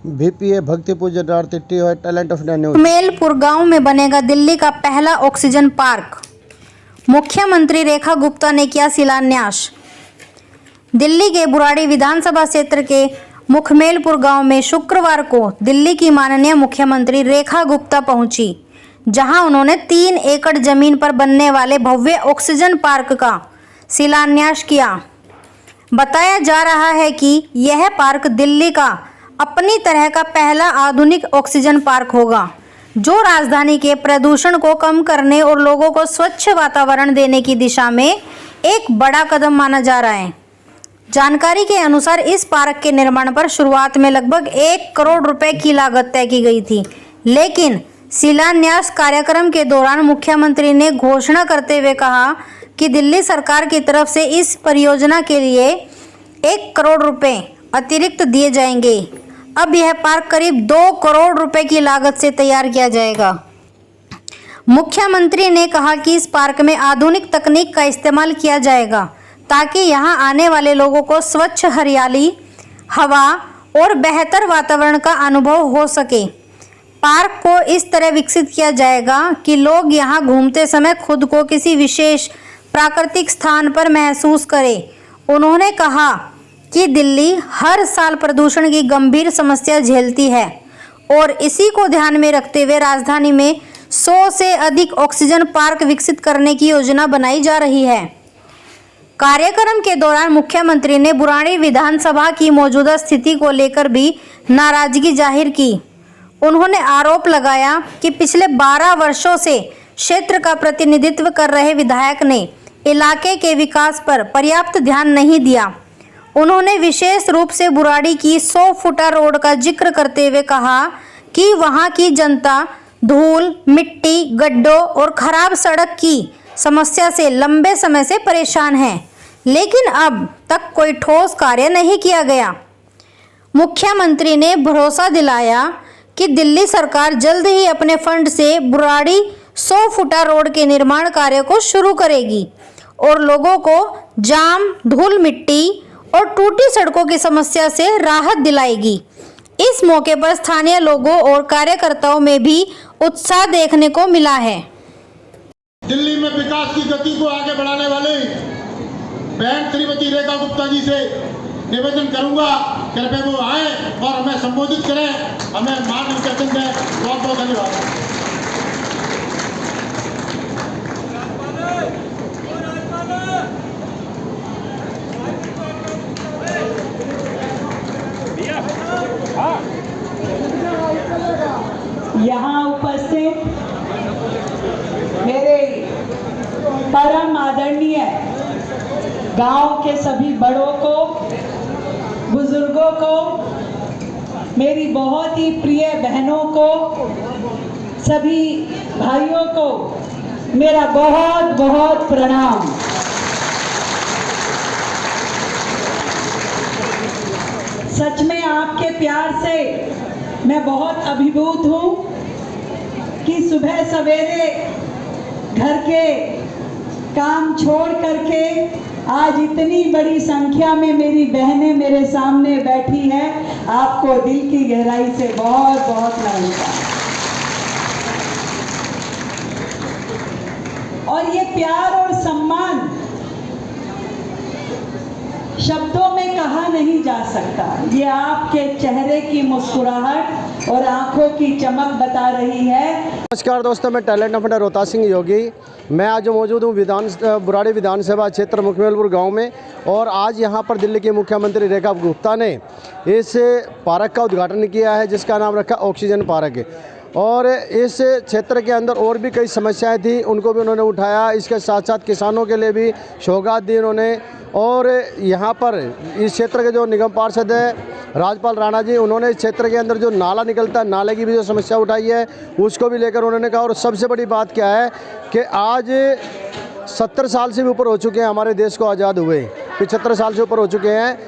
VPA भक्ति पूजन आरती और टैलेंट ऑफ इंडिया न्यूज। मेलपुर गांव में बनेगा दिल्ली का पहला ऑक्सीजन पार्क। मुख्यमंत्री रेखा गुप्ता ने किया शिलान्यास। दिल्ली के बुराड़ी विधानसभा क्षेत्र के मुखमेलपुर गांव में शुक्रवार को दिल्ली की माननीय मुख्यमंत्री रेखा गुप्ता पहुंची, जहां उन्होंने 3 एकड़ जमीन पर बनने वाले भव्य ऑक्सीजन पार्क का शिलान्यास किया। बताया जा रहा है कि यह पार्क दिल्ली का अपनी तरह का पहला आधुनिक ऑक्सीजन पार्क होगा, जो राजधानी के प्रदूषण को कम करने और लोगों को स्वच्छ वातावरण देने की दिशा में एक बड़ा कदम माना जा रहा है। जानकारी के अनुसार इस पार्क के निर्माण पर शुरुआत में लगभग 1 करोड़ रुपए की लागत तय की गई थी, लेकिन शिलान्यास कार्यक्रम के दौरान मुख्यमंत्री ने घोषणा करते हुए कहा कि दिल्ली सरकार की तरफ से इस परियोजना के लिए 1 करोड़ रुपए अतिरिक्त दिए जाएंगे। अब यह पार्क करीब 2 करोड़ रुपए की लागत से तैयार किया जाएगा। मुख्यमंत्री ने कहा कि इस पार्क में आधुनिक तकनीक का इस्तेमाल किया जाएगा ताकि यहां आने वाले लोगों को स्वच्छ हरियाली, हवा और बेहतर वातावरण का अनुभव हो सके। पार्क को इस तरह विकसित किया जाएगा कि लोग यहां घूमते समय खुद को किसी विशेष प्राकृतिक स्थान पर महसूस करें। उन्होंने कहा कि दिल्ली हर साल प्रदूषण की गंभीर समस्या झेलती है और इसी को ध्यान में रखते हुए राजधानी में 100 से अधिक ऑक्सीजन पार्क विकसित करने की योजना बनाई जा रही है। कार्यक्रम के दौरान मुख्यमंत्री ने बुराड़ी विधानसभा की मौजूदा स्थिति को लेकर भी नाराजगी जाहिर की। उन्होंने आरोप लगाया कि पिछले 12 वर्षों से क्षेत्र का प्रतिनिधित्व कर रहे विधायक ने इलाके के विकास पर पर्याप्त ध्यान नहीं दिया। उन्होंने विशेष रूप से बुराड़ी की 100 फुटा रोड का जिक्र करते हुए कहा कि वहां की जनता धूल, मिट्टी, गड्ढों और खराब सड़क की समस्या से लंबे समय से परेशान है, लेकिन अब तक कोई ठोस कार्य नहीं किया गया। मुख्यमंत्री ने भरोसा दिलाया कि दिल्ली सरकार जल्द ही अपने फंड से बुराड़ी 100 फुटा रोड के निर्माण कार्य को शुरू करेगी और लोगों को जाम, धूल मिट्टी और टूटी सड़कों की समस्या से राहत दिलाएगी। इस मौके पर स्थानीय लोगों और कार्यकर्ताओं में भी उत्साह देखने को मिला है। दिल्ली में विकास की गति को आगे बढ़ाने वाले बहन श्रीमती रेखा गुप्ता जी से निवेदन करूंगा, कृपया वो आए और हमें संबोधित करें, हमें मार्गदर्शन दें। बहुत बहुत धन्यवाद। यहाँ उपस्थित मेरे परम आदरणीय गांव के सभी बड़ों को, बुजुर्गों को, मेरी बहुत ही प्रिय बहनों को, सभी भाइयों को मेरा बहुत बहुत प्रणाम। सच में आपके प्यार से मैं बहुत अभिभूत हूँ कि सुबह सवेरे घर के काम छोड़ करके आज इतनी बड़ी संख्या में मेरी बहनें मेरे सामने बैठी हैं। आपको दिल की गहराई से बहुत बहुत नमस्कार। और ये प्यार और सम्मान शब्दों में कहा नहीं जा सकता। ये आपके चेहरे की मुस्कुराहट और आंखों की चमक बता रही है। नमस्कार दोस्तों, मैं talent of India Rohtas Singh Yogi. मैं आज मौजूद हूँ बुराड़ी विधानसभा क्षेत्र मुखमेलपुर गांव में, और आज यहां पर दिल्ली के मुख्यमंत्री रेखा गुप्ता ने इस पार्क का उद्घाटन किया है, जिसका नाम रखा ऑक्सीजन पार्क। और इस क्षेत्र के अंदर और भी कई समस्याएं थी, उनको भी उन्होंने उठाया। इसके साथ साथ किसानों के लिए भी सौगात दी उन्होंने। और यहाँ पर इस क्षेत्र के जो निगम पार्षद है राजपाल राणा जी, उन्होंने इस क्षेत्र के अंदर जो नाला निकलता है, नाले की भी जो समस्या उठाई है, उसको भी लेकर उन्होंने कहा। और सबसे बड़ी बात क्या है कि आज 70 साल से भी ऊपर हो चुके हैं हमारे देश को आज़ाद हुए, 75 साल से ऊपर हो चुके हैं,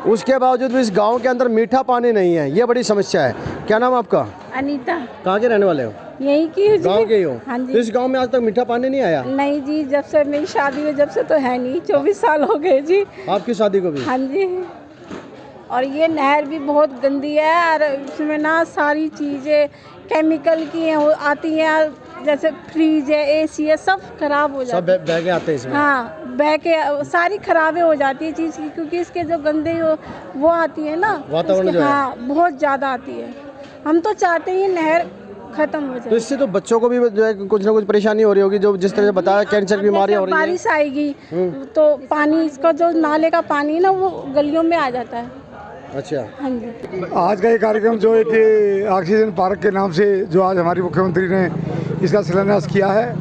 उसके बावजूद भी इस गांव के अंदर मीठा पानी नहीं है। ये बड़ी समस्या है। क्या नाम आपका? अनीता। कहाँ के रहने वाले हो? यहीं की हूँ। गाँव के ही हो? हाँ जी। तो इस गांव में आज तक मीठा पानी नहीं आया? नहीं जी, जब से मेरी शादी हुई जब से तो है नहीं। 24 साल हो गए जी। आपकी शादी को भी? हाँ जी। और ये नहर भी बहुत गंदी है और इसमें ना सारी चीज़ें केमिकल की हैं, वो आती हैं, जैसे फ्रीज है, एसी है, सब खराब हो सब जाती है। बह के आते हैं इसमें। हाँ, बह के सारी खराबें हो जाती है चीज़ की, क्योंकि इसके जो गंदे वो आती है ना वातावरण इसके, जो है। हाँ बहुत ज़्यादा आती है। हम तो चाहते हैं नहर खत्म हो तो जाए। इससे तो बच्चों को भी जो है कुछ ना कुछ परेशानी हो रही होगी, जो जिस तरह से बताया कैंसर की बीमारी हो रही है। बारिश आएगी तो पानी, इसका जो नाले का पानी है ना वो गलियों में आ जाता है। अच्छा, हाँ जी। आज का ये कार्यक्रम जो एक ऑक्सीजन पार्क के नाम से जो आज हमारी मुख्यमंत्री ने इसका शिलान्यास किया है,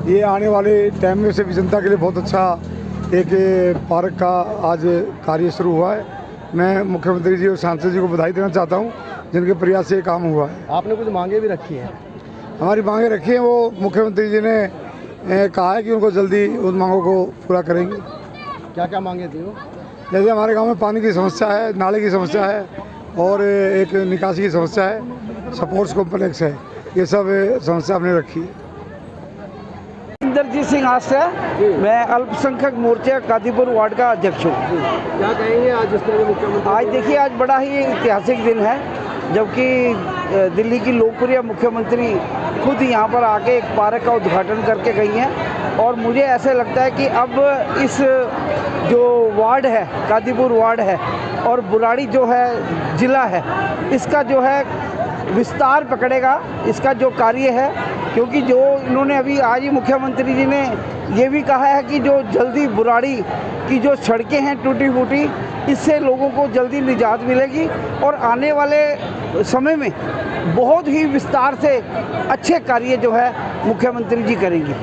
ये आने वाले टाइम में से भी जनता के लिए बहुत अच्छा एक पार्क का आज कार्य शुरू हुआ है। मैं मुख्यमंत्री जी और सांसद जी को बधाई देना चाहता हूँ, जिनके प्रयास से ये काम हुआ है। आपने कुछ मांगे भी रखी हैं? हमारी मांगे रखी हैं, वो मुख्यमंत्री जी ने कहा है कि उनको जल्दी उन मांगों को पूरा करेंगे। क्या क्या मांगे थी वो? जैसे हमारे गांव में पानी की समस्या है, नाले की समस्या है और एक निकासी की समस्या है, स्पोर्ट्स कॉम्प्लेक्स है, ये सब समस्या हमने रखी है। इंद्रजीत सिंह आस्था, मैं अल्पसंख्यक मोर्चा कादीपुर वार्ड का अध्यक्ष हूँ। क्या कहेंगे आज जिस तरह के मुख्यमंत्री? आज देखिए, आज बड़ा ही ऐतिहासिक दिन है, जबकि दिल्ली की लोकप्रिय मुख्यमंत्री खुद यहाँ पर आके एक पार्क का उद्घाटन करके गई हैं। और मुझे ऐसे लगता है कि अब इस जो वार्ड है, कादीपुर वार्ड है और बुराड़ी जो है ज़िला है, इसका जो है विस्तार पकड़ेगा, इसका जो कार्य है। क्योंकि जो इन्होंने अभी आज ही मुख्यमंत्री जी ने ये भी कहा है कि जो जल्दी बुराड़ी की जो सड़कें हैं टूटी फूटी, इससे लोगों को जल्दी निजात मिलेगी और आने वाले समय में बहुत ही विस्तार से अच्छे कार्य जो है मुख्यमंत्री जी करेंगी।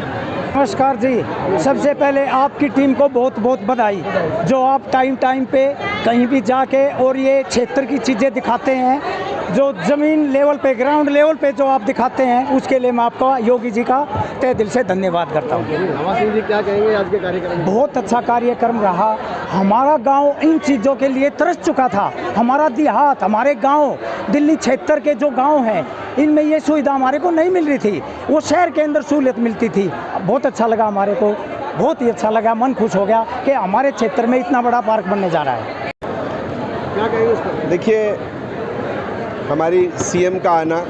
नमस्कार जी, सबसे पहले आपकी टीम को बहुत बहुत बधाई, जो आप टाइम पे कहीं भी जाके और ये क्षेत्र की चीज़ें दिखाते हैं, जो ज़मीन लेवल पे, ग्राउंड लेवल पे जो आप दिखाते हैं, उसके लिए मैं आपका, योगी जी का तहे दिल से धन्यवाद करता हूँ। हवा सिंह जी क्या कहेंगे आज के कार्यक्रम? बहुत अच्छा कार्यक्रम रहा। हमारा गांव इन चीज़ों के लिए तरस चुका था। हमारा देहात, हमारे गांव, दिल्ली क्षेत्र के जो गांव हैं, इनमें ये सुविधा हमारे को नहीं मिल रही थी, वो शहर के अंदर सहूलियत मिलती थी। बहुत अच्छा लगा हमारे को, बहुत ही अच्छा लगा, मन खुश हो गया कि हमारे क्षेत्र में इतना बड़ा पार्क बनने जा रहा है। क्या कहेंगे इस पर? देखिए, हमारी सीएम का आना,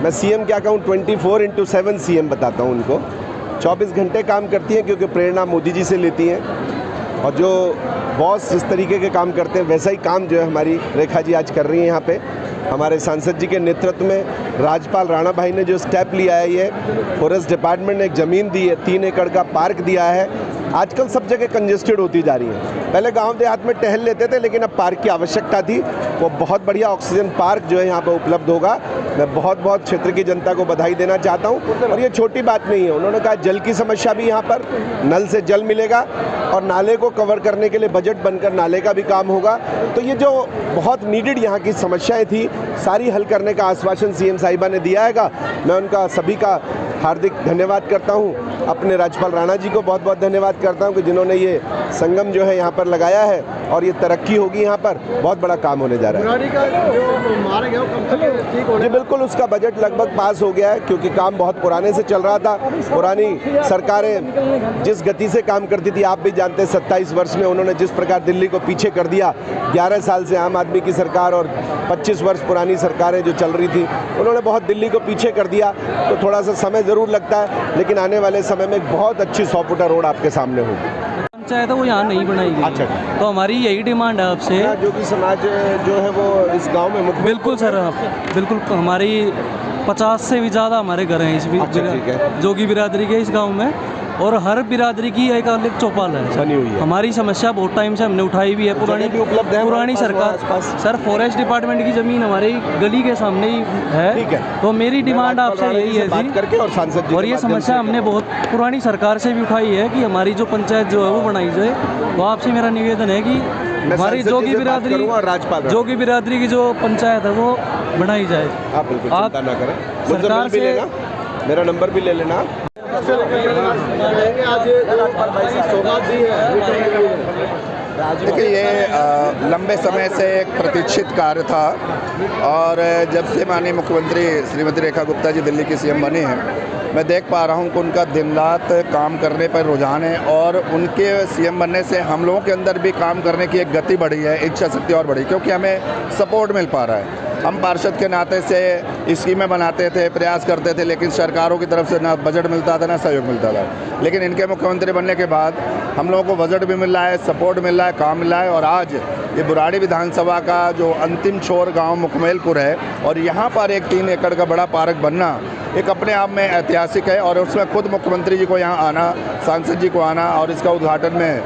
मैं सीएम क्या कहूँ, 24/7 सीएम बताता हूँ उनको। 24 घंटे काम करती हैं, क्योंकि प्रेरणा मोदी जी से लेती हैं। और जो बॉस जिस तरीके के काम करते हैं, वैसा ही काम जो है हमारी रेखा जी आज कर रही हैं यहाँ पे। हमारे सांसद जी के नेतृत्व में राज्यपाल राणा भाई ने जो स्टेप लिया है, ये फॉरेस्ट डिपार्टमेंट ने एक ज़मीन दी है, 3 एकड़ का पार्क दिया है। आजकल सब जगह कंजेस्टेड होती जा रही है। पहले गांव देहात में टहल लेते थे, लेकिन अब पार्क की आवश्यकता थी। वो बहुत बढ़िया ऑक्सीजन पार्क जो है यहाँ पर उपलब्ध होगा। मैं बहुत बहुत क्षेत्र की जनता को बधाई देना चाहता हूँ। और ये छोटी बात नहीं है, उन्होंने कहा जल की समस्या भी यहाँ पर, नल से जल मिलेगा और नाले को कवर करने के लिए बजट बनकर नाले का भी काम होगा। तो ये जो बहुत नीडेड यहाँ की समस्याएं थी, सारी हल करने का आश्वासन सीएम साहिबा ने दिया है। मैं उनका सभी का हार्दिक धन्यवाद करता हूँ। अपने राज्यपाल राणा जी को बहुत बहुत धन्यवाद करता हूँ कि जिन्होंने ये संगम जो है यहाँ पर लगाया है, और ये तरक्की होगी, यहाँ पर बहुत बड़ा काम होने जा रहा है। बुराड़ी का जो मार्ग है वो कब तक ठीक होने? जी बिल्कुल, उसका बजट लगभग पास हो गया है, क्योंकि काम बहुत पुराने से चल रहा था। पुरानी सरकारें जिस गति से काम करती थी, आप भी जानते हैं, 27 वर्ष में उन्होंने जिस प्रकार दिल्ली को पीछे कर दिया। 11 साल से आम आदमी की सरकार और 25 वर्ष पुरानी सरकारें जो चल रही थी, उन्होंने बहुत दिल्ली को पीछे कर दिया। तो थोड़ा सा समय ज़रूर लगता है, लेकिन आने वाले समय में एक बहुत अच्छी 100 फुटा रोड आपके सामने होगी। पंचायत है वो यहाँ नहीं बनाई गई। अच्छा, तो हमारी यही डिमांड है आपसे। जोगी समाज जो है वो इस गांव में मुख्य। बिल्कुल सर, बिल्कुल, हमारी 50 से भी ज़्यादा हमारे घर हैं इस जोगी बिरादरी के इस गांव में, और हर बिरादरी की एक अलग चौपाल है बनी हुई है। हमारी समस्या बहुत टाइम से हमने उठाई भी है। पुरानी भी उपलब्ध है पुरानी सरकार, सर फॉरेस्ट डिपार्टमेंट की ज़मीन हमारी गली के सामने ही है। ठीक है, तो मेरी डिमांड आपसे यही है बात करके और सांसद जी और ये समस्या हमने बहुत पुरानी सरकार से भी उठाई है कि हमारी जो पंचायत जो है वो बनाई जाए। तो आपसे मेरा निवेदन है कि हमारी जोगी बिरादरी की जो पंचायत है वो बनाई जाए। आप बिल्कुल चिंता ना करें, सरकार भी लेना, मेरा नंबर भी ले लेना। आज सोमनाथ जी है, देखिए ये लंबे समय से एक प्रतीक्षित कार्य था और जब से माननीय मुख्यमंत्री श्रीमती रेखा गुप्ता जी दिल्ली की सीएम बनी हैं, मैं देख पा रहा हूं कि उनका दिन रात काम करने पर रुझान है और उनके सीएम बनने से हम लोगों के अंदर भी काम करने की एक गति बढ़ी है, इच्छा शक्ति और बढ़ी, क्योंकि हमें सपोर्ट मिल पा रहा है। हम पार्षद के नाते से स्कीमें बनाते थे, प्रयास करते थे, लेकिन सरकारों की तरफ से ना बजट मिलता था ना सहयोग मिलता था। लेकिन इनके मुख्यमंत्री बनने के बाद हम लोगों को बजट भी मिल रहा है, सपोर्ट मिल रहा है, काम मिल रहा है। और आज ये बुराड़ी विधानसभा का जो अंतिम छोर गांव मुकमेलपुर है और यहाँ पर एक 3 एकड़ का बड़ा पार्क बनना एक अपने आप में ऐतिहासिक है। और उसमें खुद मुख्यमंत्री जी को यहाँ आना, सांसद जी को आना और इसका उद्घाटन में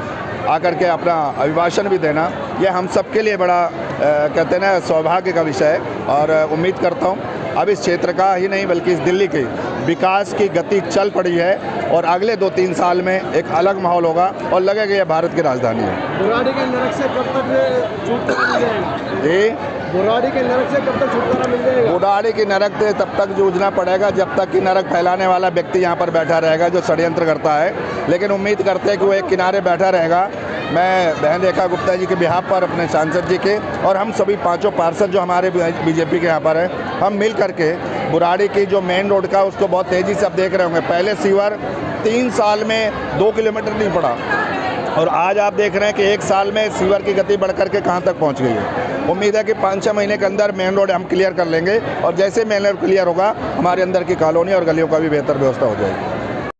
आकर के अपना अभिभाषण भी देना, ये हम सबके लिए बड़ा कहते हैं ना सौभाग्य का विषय है। और उम्मीद करता हूँ अब इस क्षेत्र का ही नहीं बल्कि इस दिल्ली के विकास की गति चल पड़ी है और अगले 2-3 साल में एक अलग माहौल होगा और लगेगा ये भारत की राजधानी है। बुराड़ी के नरक से कब तक छुटकारा मिल जाएगा? जी, बुराड़ी के नरक से कब तक छुटकारा मिल जाएगा? बुराड़ी की नरक से तब तक जूझना पड़ेगा जब तक कि नरक फैलाने वाला व्यक्ति यहाँ पर बैठा रहेगा जो षड्यंत्र करता है। लेकिन उम्मीद करते हैं कि वो एक किनारे बैठा रहेगा। मैं बहन रेखा गुप्ता जी के बिहाफ पर, अपने सांसद जी के और हम सभी 5 पार्षद जो हमारे बीजेपी के यहाँ पर हैं, हम मिल करके बुराड़ी की जो मेन रोड का उसको बहुत तेज़ी से आप देख रहे होंगे। पहले सीवर 3 साल में 2 किलोमीटर नहीं पड़ा और आज आप देख रहे हैं कि 1 साल में सीवर की गति बढ़ करके कहाँ तक पहुँच गई है। उम्मीद है कि 5-6 महीने के अंदर मेन रोड हम क्लियर कर लेंगे और जैसे मेन रोड क्लियर होगा हमारे अंदर की कॉलोनी और गलियों का भी बेहतर व्यवस्था हो जाएगी।